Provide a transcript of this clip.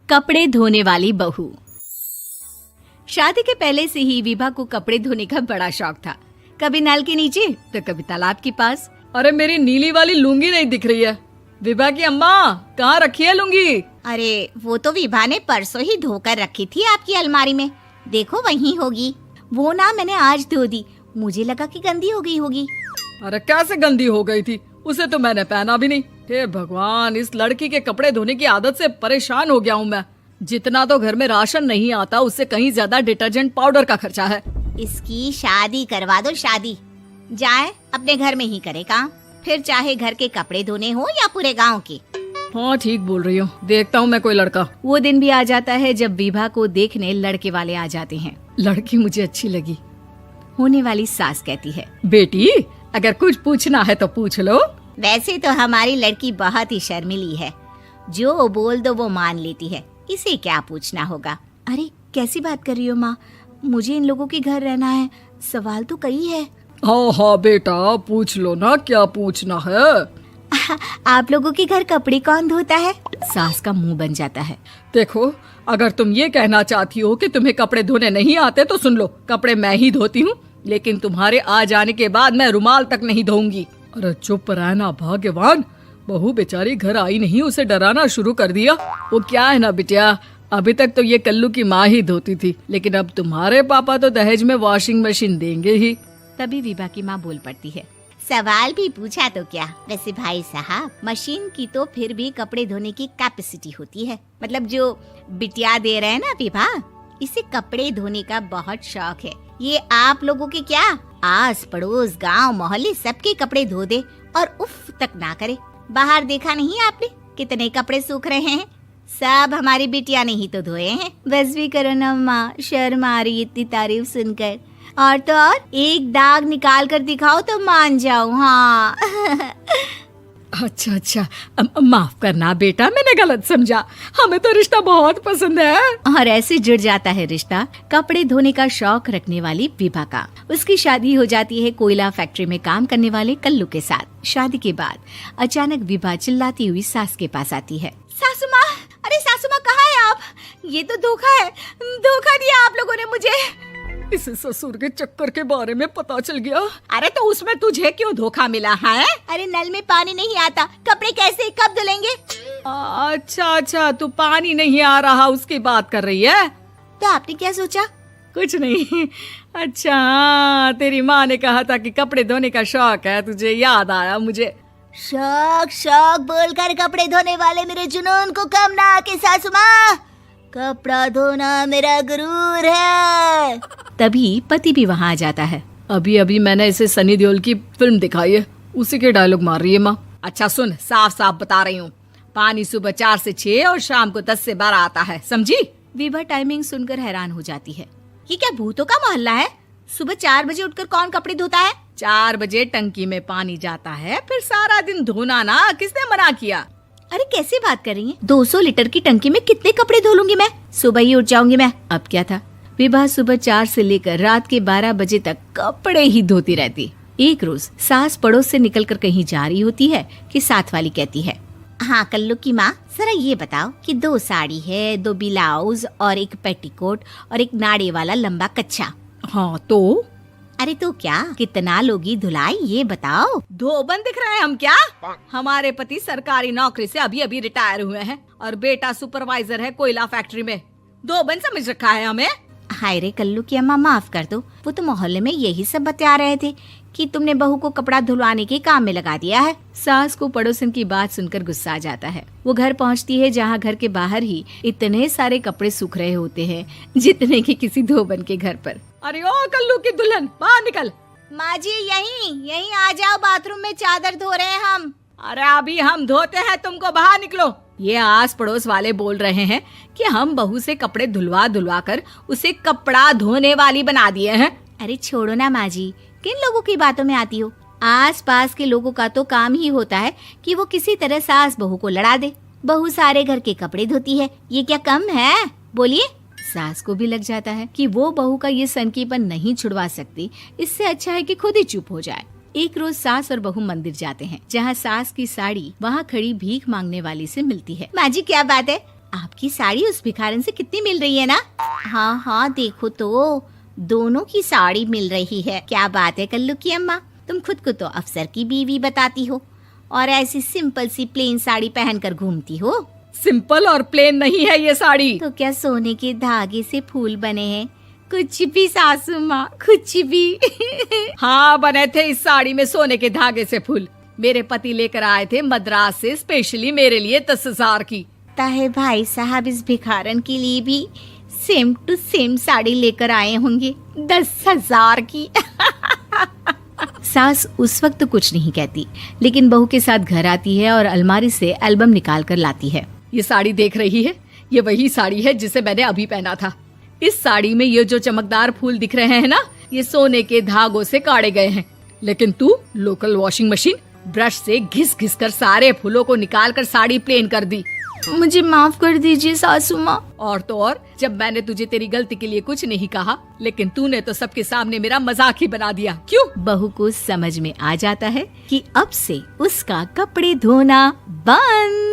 कपड़े धोने वाली बहू। शादी के पहले से ही विभा को कपड़े धोने का बड़ा शौक था। कभी नल के नीचे तो कभी तालाब के पास। अरे मेरी नीली वाली लुंगी नहीं दिख रही है। विभा की अम्मा, कहाँ रखी है लुंगी? अरे वो तो विभा ने परसों ही धोकर रखी थी आपकी अलमारी में, देखो वहीं होगी। वो ना मैंने आज धो दी, मुझे लगा कि गंदी हो गई होगी। अरे कैसे गंदी हो गई थी? उसे तो मैंने पहना भी नहीं। हे भगवान, इस लड़की के कपड़े धोने की आदत से परेशान हो गया हूँ मैं। जितना तो घर में राशन नहीं आता, उससे कहीं ज्यादा डिटर्जेंट पाउडर का खर्चा है। इसकी शादी करवा दो, शादी जाए अपने घर में ही करे काम, फिर चाहे घर के कपड़े धोने हो या पूरे गांव के। हाँ ठीक बोल रही हूँ, देखता हूँ मैं कोई लड़का। वो दिन भी आ जाता है जब विभा को देखने लड़के वाले आ जाते हैं। लड़की मुझे अच्छी लगी। होने वाली सास कहती है, बेटी अगर कुछ पूछना है तो पूछ लो। वैसे तो हमारी लड़की बहुत ही शर्मीली है, जो बोल दो वो मान लेती है, इसे क्या पूछना होगा। अरे कैसी बात कर रही हो माँ, मुझे इन लोगों के घर रहना है, सवाल तो कई है। हाँ हाँ बेटा, पूछ लो ना, क्या पूछना है। आप लोगों के घर कपड़े कौन धोता है? सास का मुंह बन जाता है। देखो, अगर तुम ये कहना चाहती हो कि तुम्हें कपड़े धोने नहीं आते तो सुन लो, कपड़े मैं ही धोती हूँ, लेकिन तुम्हारे आ जाने के बाद मैं रुमाल तक नहीं धोऊंगी। अरे चुप रहना भाग्यवान, बहू बेचारी घर आई नहीं, उसे डराना शुरू कर दिया। वो क्या है ना बिटिया, अभी तक तो ये कल्लू की माँ ही धोती थी, लेकिन अब तुम्हारे पापा तो दहेज में वॉशिंग मशीन देंगे ही। तभी विभा की माँ बोल पड़ती है, सवाल भी पूछा तो क्या। वैसे भाई साहब, मशीन की तो फिर भी कपड़े धोने की कैपेसिटी होती है। मतलब जो बिटिया दे रहे हैं ना विभा, इसे कपड़े धोने का बहुत शौक है। ये आप लोगों के क्या, आस पड़ोस गांव मोहल्ले सबके कपड़े धो दे और उफ तक ना करे। बाहर देखा नहीं आपने कितने कपड़े सूख रहे हैं? सब हमारी बिटिया ने ही तो धोए हैं। बस भी करो ना माँ, शर्म आ रही इतनी तारीफ सुनकर। और तो और एक दाग निकाल कर दिखाओ तो मान जाओ। हाँ अच्छा अच्छा, माफ करना बेटा, मैंने गलत समझा। हमें तो रिश्ता बहुत पसंद है। और ऐसे जुड़ जाता है रिश्ता कपड़े धोने का शौक रखने वाली विभा का। उसकी शादी हो जाती है कोयला फैक्ट्री में काम करने वाले कल्लू के साथ। शादी के बाद अचानक विभा चिल्लाती हुई सास के पास आती है। सासू माँ, अरे सासू माँ कहाँ है आप? ये तो धोखा है, धोखा दिया आप लोगों ने मुझे। इसे ससुर के चक्कर के बारे में पता चल गया। अरे तो उसमें तुझे क्यों धोखा मिला है? अरे नल में पानी नहीं आता, कपड़े कैसे कब धुलेंगे? अच्छा अच्छा, तू पानी नहीं आ रहा उसकी बात कर रही है। तो आपने क्या सोचा? कुछ नहीं। अच्छा हाँ, तेरी माँ ने कहा था कि कपड़े धोने का शौक है तुझे, याद आया मुझे। शौक शौक बोलकर कपड़े धोने वाले मेरे जुनून को कम ना आके सासू माँ, कपड़ा धोना मेरा गुरूर है। तभी पति भी वहाँ आ जाता है। अभी अभी मैंने इसे सनी देओल की फिल्म दिखाई है, उसी के डायलॉग मार रही है माँ। अच्छा सुन, साफ साफ बता रही हूँ, पानी सुबह 4 से 6 और शाम को 10 से 12 आता है, समझी? विभा टाइमिंग सुनकर हैरान हो जाती है। ये क्या भूतों का मोहल्ला है? सुबह 4 बजे उठकर कौन कपड़े धोता है? 4 बजे टंकी में पानी जाता है, फिर सारा दिन धोना ना, किसने मना किया? अरे कैसी बात कर रही हैं? 200 लीटर की टंकी में कितने कपड़े धो लूंगी मैं, सुबह ही उठ जाऊंगी मैं। अब क्या था, विभा सुबह 4 से लेकर रात के 12 बजे तक कपड़े ही धोती रहती। एक रोज सास पड़ोस से निकलकर कहीं जा रही होती है कि साथ वाली कहती है, हाँ कल्लू की माँ, जरा ये बताओ कि 2 साड़ी है, 2 ब्लाउज और एक पेटीकोट और एक नाड़े वाला लंबा कच्छा। हाँ तो? अरे तो क्या, कितना लोगी धुलाई ये बताओ। धोबन दिख रहे हैं हम क्या? हमारे पति सरकारी नौकरी से अभी अभी रिटायर हुए हैं और बेटा सुपरवाइजर है कोयला फैक्ट्री में। धोबन समझ रखा है हमें। हाय रे कल्लू की अम्मा, माफ कर दो, वो तो मोहल्ले में यही सब बता रहे थे कि तुमने बहू को कपड़ा धुलवाने के काम में लगा दिया है। सास को पड़ोसन की बात सुनकर गुस्सा आ जाता है। वो घर पहुंचती है जहां घर के बाहर ही इतने सारे कपड़े सूख रहे होते हैं जितने कि किसी धोबन के घर पर। अरे ओ कल्लू की दुल्हन, बाहर निकल। माँ जी यहीं आ जाओ, बाथरूम में चादर धो रहे हैं हम। अरे अभी हम धोते हैं, तुमको बाहर निकलो। ये आस पड़ोस वाले बोल रहे हैं कि हम बहू से कपड़े धुलवा कर उसे कपड़ा धोने वाली बना दिए हैं। अरे छोड़ो ना माँ जी, किन लोगों की बातों में आती हो? आस पास के लोगों का तो काम ही होता है कि वो किसी तरह सास बहू को लड़ा दे। बहू सारे घर के कपड़े धोती है, ये क्या कम है? बोलिए। सास को भी लग जाता है कि वो बहू का ये सनकीपन नहीं छुड़वा सकती, इससे अच्छा है कि खुद ही चुप हो जाए। एक रोज सास और बहू मंदिर जाते हैं, जहाँ सास की साड़ी वहाँ खड़ी भीख मांगने वाली से मिलती है। माँ जी क्या बात है, आपकी साड़ी उस भिखारन से कितनी मिल रही है ना? हाँ हाँ देखो तो, दोनों की साड़ी मिल रही है। क्या बात है कल्लू की अम्मा, तुम खुद को तो अफसर की बीवी बताती हो और ऐसी सिंपल सी प्लेन साड़ी पहनकर घूमती हो। सिंपल और प्लेन नहीं है ये साड़ी। तो क्या सोने के धागे से फूल बने हैं? कुछ भी सासू माँ, कुछ भी। हाँ बने थे इस साड़ी में सोने के धागे से फूल। मेरे पति लेकर आए थे मद्रास से स्पेशली मेरे लिए 10,000 की। ताहे भाई साहब इस भिखारन के लिए भी सेम टू सेम साड़ी लेकर आए होंगे 10,000 की। सास उस वक्त तो कुछ नहीं कहती, लेकिन बहू के साथ घर आती है और अलमारी से एल्बम निकाल कर लाती है। ये साड़ी देख रही है, ये वही साड़ी है जिसे मैंने अभी पहना था। इस साड़ी में ये जो चमकदार फूल दिख रहे हैं ना, ये सोने के धागों से काढ़े गए हैं। लेकिन तू लोकल वॉशिंग मशीन ब्रश से घिस घिस कर सारे फूलों को निकाल कर साड़ी प्लेन कर दी। मुझे माफ कर दीजिए सासू माँ। और तो और, जब मैंने तुझे तेरी गलती के लिए कुछ नहीं कहा, लेकिन तूने तो सबके सामने मेरा मजाक ही बना दिया। क्यों? बहू को समझ में आ जाता है कि अब से उसका कपड़े धोना बंद।